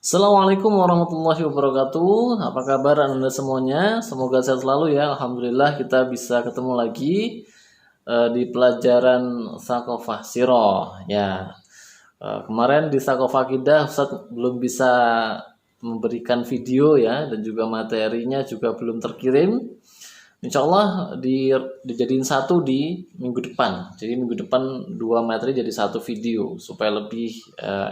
Assalamualaikum warahmatullahi wabarakatuh. Apa kabar Anda semuanya? Semoga sehat selalu ya. Alhamdulillah kita bisa ketemu lagi di pelajaran Sakofah Siroh ya. Kemarin di Sakofah Akidah Ustadz belum bisa memberikan video ya, dan juga materinya juga belum terkirim. Insya Allah dijadiin satu di minggu depan. Jadi minggu depan dua materi jadi satu video supaya lebih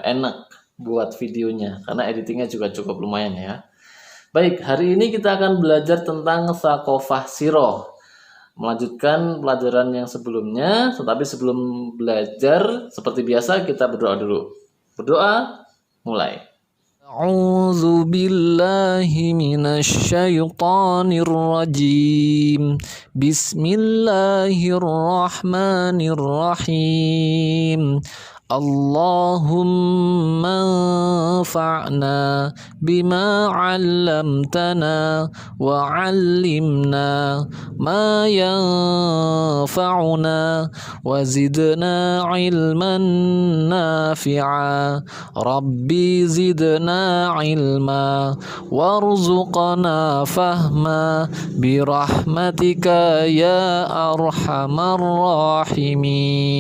enak buat videonya karena editingnya juga cukup lumayan ya. Baik, hari ini kita akan belajar tentang Sakofah Siroh. Melanjutkan pelajaran yang sebelumnya, tetapi sebelum belajar seperti biasa kita berdoa dulu. Berdoa, mulai. أعوذ بالله من الشيطان الرجيم بسم الله الرحمن الرحيم اللهم انفعنا بما علمتنا وعلمنا ما ينفعنا وزدنا علما نافعا ربي زدنا علما وارزقنا فهما برحمتك يا أرحم الراحمين.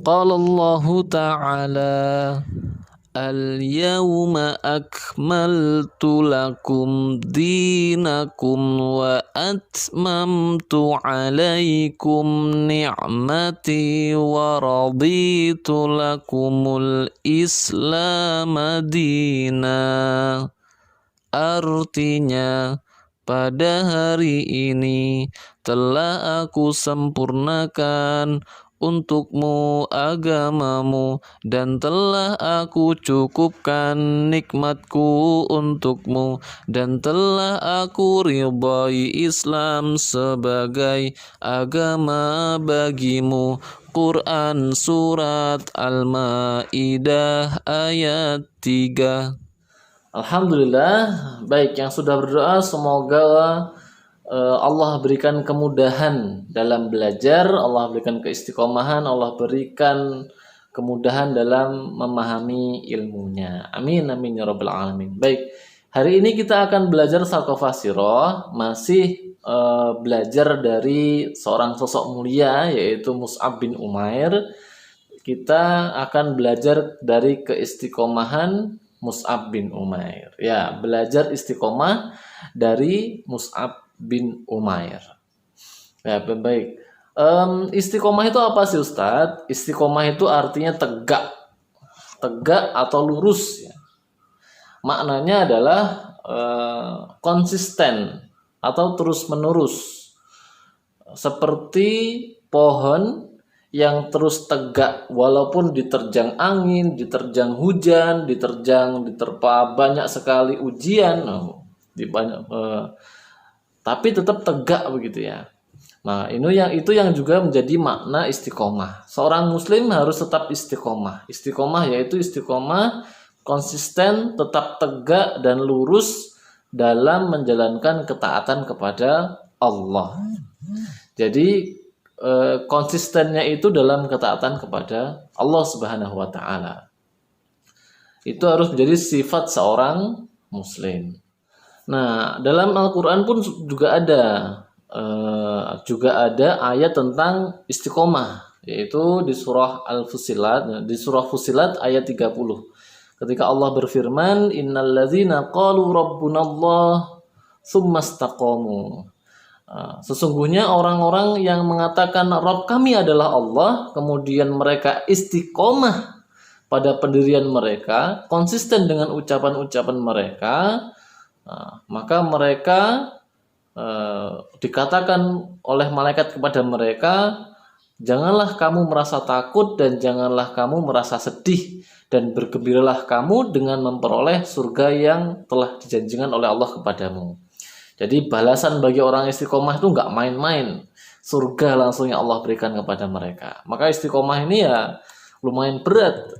قال الله تعالى اليوم أكملت لكم دينكم وأتممت عليكم نعمتي ورضيت لكم الإسلام دينا. Artinya, pada hari ini telah aku sempurnakan untukmu agamamu dan telah aku cukupkan nikmatku untukmu dan telah aku ridhai Islam sebagai agama bagimu. Quran Surat Al-Ma'idah ayat 3. Alhamdulillah. Baik, yang sudah berdoa semoga Allah berikan kemudahan dalam belajar, Allah berikan keistiqomahan, Allah berikan kemudahan dalam memahami ilmunya. Amin, amin ya rabbal alamin. Baik, hari ini kita akan belajar Sakofah Siroh, masih belajar dari seorang sosok mulia yaitu Mus'ab bin Umair. Kita akan belajar dari keistiqomahan Mus'ab bin Umair. Ya, belajar istiqomah dari Mus'ab bin Umair. Ya, baik. Istiqomah itu apa sih Ustadz? Istiqomah itu artinya tegak, tegak atau lurus. Ya. Maknanya adalah konsisten atau terus menerus, seperti pohon yang terus tegak walaupun diterjang angin, diterjang hujan, diterpa banyak sekali ujian, tapi tetap tegak begitu ya. Nah, itu yang juga menjadi makna istiqomah. Seorang muslim harus tetap istiqomah. Istiqomah yaitu istiqomah konsisten, tetap tegak dan lurus dalam menjalankan ketaatan kepada Allah. Jadi konsistennya itu dalam ketaatan kepada Allah Subhanahu wa taala. Itu harus menjadi sifat seorang muslim. Nah, dalam Al-Qur'an pun juga ada ayat tentang istiqomah, yaitu di surah Fussilat ayat 30. Ketika Allah berfirman, innalladzina qalu rabbunallah tsumastaqamu. Sesungguhnya orang-orang yang mengatakan Rabb kami adalah Allah, kemudian mereka istiqomah pada pendirian mereka, konsisten dengan ucapan-ucapan mereka, maka mereka dikatakan oleh malaikat kepada mereka, janganlah kamu merasa takut dan janganlah kamu merasa sedih, dan bergembiralah kamu dengan memperoleh surga yang telah dijanjikan oleh Allah kepadamu. Jadi balasan bagi orang istiqomah itu nggak main-main. Surga langsung yang Allah berikan kepada mereka. Maka istiqomah ini ya lumayan berat.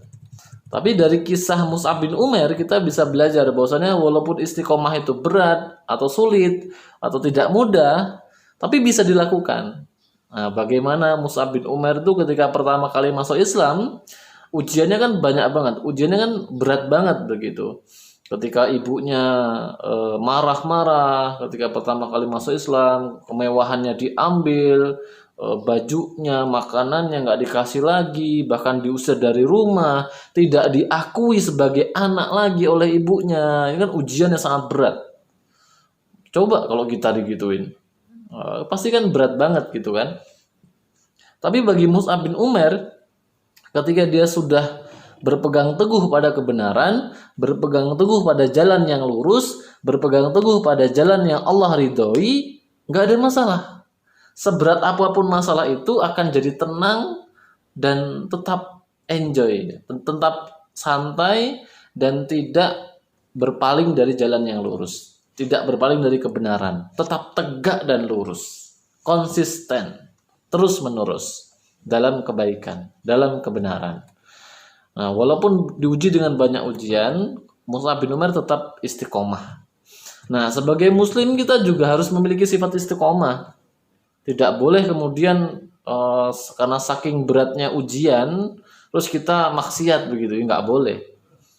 Tapi dari kisah Mus'ab bin Umair kita bisa belajar bahwasanya walaupun istiqomah itu berat atau sulit atau tidak mudah, tapi bisa dilakukan. Nah, bagaimana Mus'ab bin Umair itu ketika pertama kali masuk Islam, ujiannya kan banyak banget, ujiannya kan berat banget begitu. Ketika ibunya marah-marah, ketika pertama kali masuk Islam, kemewahannya diambil, bajunya, makanannya nggak dikasih lagi, bahkan diusir dari rumah, tidak diakui sebagai anak lagi oleh ibunya. Ini kan ujian yang sangat berat. Coba kalau kita digituin, pasti kan berat banget gitu kan. Tapi bagi Mus'ab bin Umair, ketika dia sudah berpegang teguh pada kebenaran, berpegang teguh pada jalan yang lurus, berpegang teguh pada jalan yang Allah ridhoi, nggak ada masalah. Seberat apapun masalah itu akan jadi tenang dan tetap enjoy, tetap santai dan tidak berpaling dari jalan yang lurus, tidak berpaling dari kebenaran, tetap tegak dan lurus, konsisten, terus menerus dalam kebaikan, dalam kebenaran. Nah, walaupun diuji dengan banyak ujian, Mus'ab bin Umair tetap istiqomah. Nah, sebagai muslim kita juga harus memiliki sifat istiqomah. Tidak boleh kemudian karena saking beratnya ujian, terus kita maksiat begitu, nggak boleh.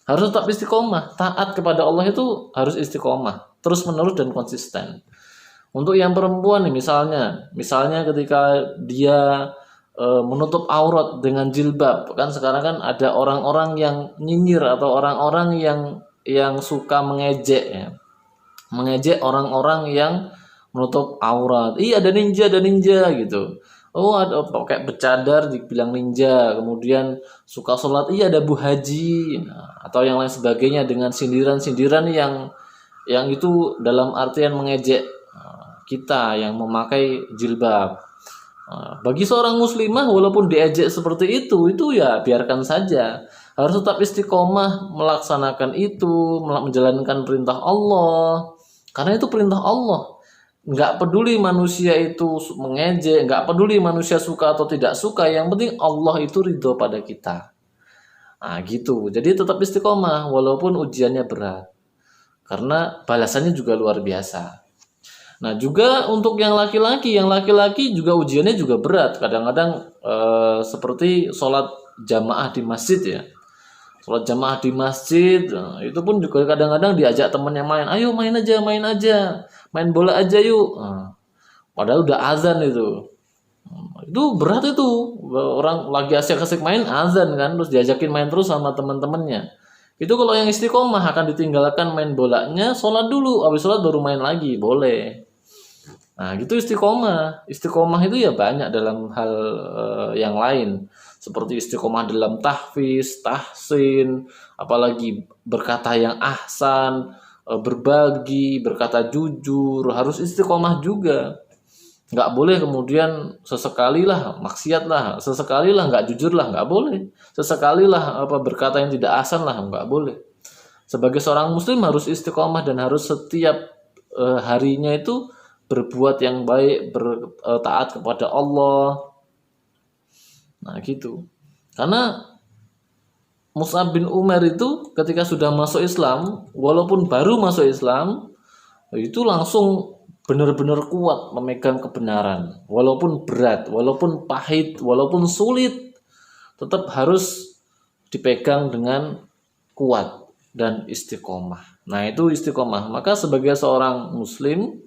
Harus tetap istiqomah. Taat kepada Allah itu harus istiqomah, terus menerus dan konsisten. Untuk yang perempuan nih misalnya ketika dia menutup aurat dengan jilbab, kan sekarang kan ada orang-orang yang nyinyir atau orang-orang yang suka mengejek ya, mengejek orang-orang yang menutup aurat. Iya, ada ninja gitu. Oh, ada pakai bercadar dibilang ninja, kemudian suka sholat, iya ada Bu Haji, nah, atau yang lain sebagainya dengan sindiran-sindiran yang itu dalam artian mengejek kita yang memakai jilbab. Bagi seorang muslimah walaupun diejek seperti itu ya biarkan saja. Harus tetap istiqomah melaksanakan itu, menjalankan perintah Allah. Karena itu perintah Allah. Nggak peduli manusia itu mengejek, nggak peduli manusia suka atau tidak suka, yang penting Allah itu ridho pada kita. Nah gitu, jadi tetap istiqomah walaupun ujiannya berat. Karena balasannya juga luar biasa. Nah juga untuk yang laki-laki juga ujiannya juga berat. Kadang-kadang seperti sholat jamaah di masjid ya. Sholat jamaah di masjid, nah, itu pun juga kadang-kadang diajak temennya main. Ayo main aja, main bola aja yuk. Nah, padahal udah azan itu. Itu berat itu. Orang lagi asik-asik main azan kan, terus diajakin main terus sama teman-temannya. Itu kalau yang istiqomah akan ditinggalkan main bolanya, sholat dulu, habis sholat baru main lagi, boleh. Nah, gitu istiqomah. Istiqomah itu ya banyak dalam hal yang lain. Seperti istiqomah dalam tahfiz, tahsin, apalagi berkata yang ahsan, berbagi, berkata jujur, harus istiqomah juga. Nggak boleh kemudian sesekali lah maksiat lah, sesekali lah nggak jujur lah, nggak boleh. Sesekali lah berkata yang tidak ahsan lah, nggak boleh. Sebagai seorang muslim harus istiqomah dan harus setiap harinya itu berbuat yang baik, taat kepada Allah. Nah gitu. Karena Mus'ab bin Umair itu ketika sudah masuk Islam, walaupun baru masuk Islam, itu langsung benar-benar kuat memegang kebenaran. Walaupun berat, walaupun pahit, walaupun sulit, tetap harus dipegang dengan kuat dan istiqomah. Nah itu istiqomah. Maka sebagai seorang muslim,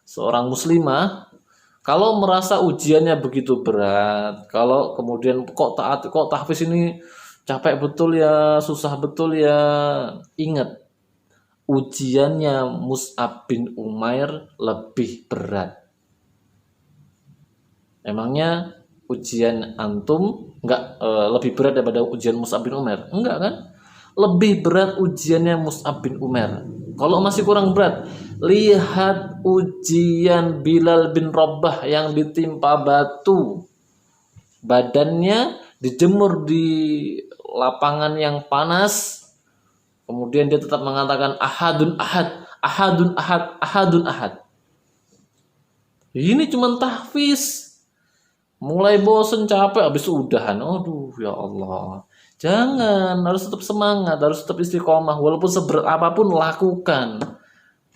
seorang muslimah, kalau merasa ujiannya begitu berat, kalau kemudian kok tahfiz ini capek betul ya, susah betul ya, ingat ujiannya Mus'ab bin Umair lebih berat. Emangnya ujian antum nggak lebih berat daripada ujian Mus'ab bin Umair? Enggak kan? Lebih berat ujiannya Mus'ab bin Umair. Kalau masih kurang berat, lihat ujian Bilal bin Rabah yang ditimpa batu. Badannya dijemur di lapangan yang panas. Kemudian dia tetap mengatakan ahadun ahad, ahadun ahad, ahadun ahad. Ini cuma tahfiz. Mulai bosen, capek, habis udahan. Aduh, ya Allah. Jangan, harus tetap semangat, harus tetap istiqomah. Walaupun seberat apapun lakukan.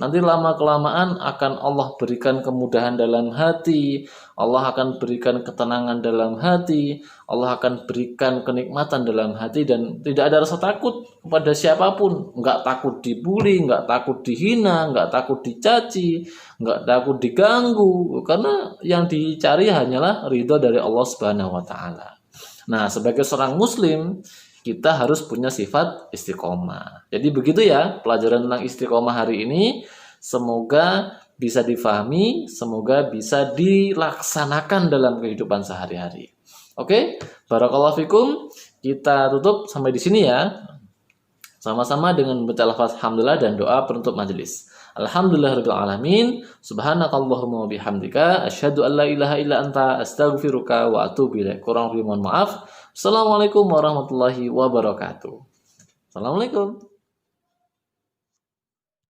Nanti lama-kelamaan akan Allah berikan kemudahan dalam hati, Allah akan berikan ketenangan dalam hati, Allah akan berikan kenikmatan dalam hati, dan tidak ada rasa takut kepada siapapun. Nggak takut dibully, nggak takut dihina, nggak takut dicaci, nggak takut diganggu, karena yang dicari hanyalah ridho dari Allah Subhanahu wa Ta'ala. Nah, sebagai seorang Muslim, kita harus punya sifat istiqomah. Jadi begitu ya pelajaran tentang istiqomah hari ini. Semoga bisa difahami, semoga bisa dilaksanakan dalam kehidupan sehari-hari. Oke, barakallahu fikum. Kita tutup sampai di sini ya. Sama-sama dengan membaca lafaz hamdalah dan doa penutup majelis. Alhamdulillahirabbil alamin. Subhanakallahumma wa bihamdika asyhadu an la ilaha illa anta astaghfiruka wa atubu ilaik. Kurang lebih mohon maaf. Assalamualaikum warahmatullahi wabarakatuh. Assalamualaikum.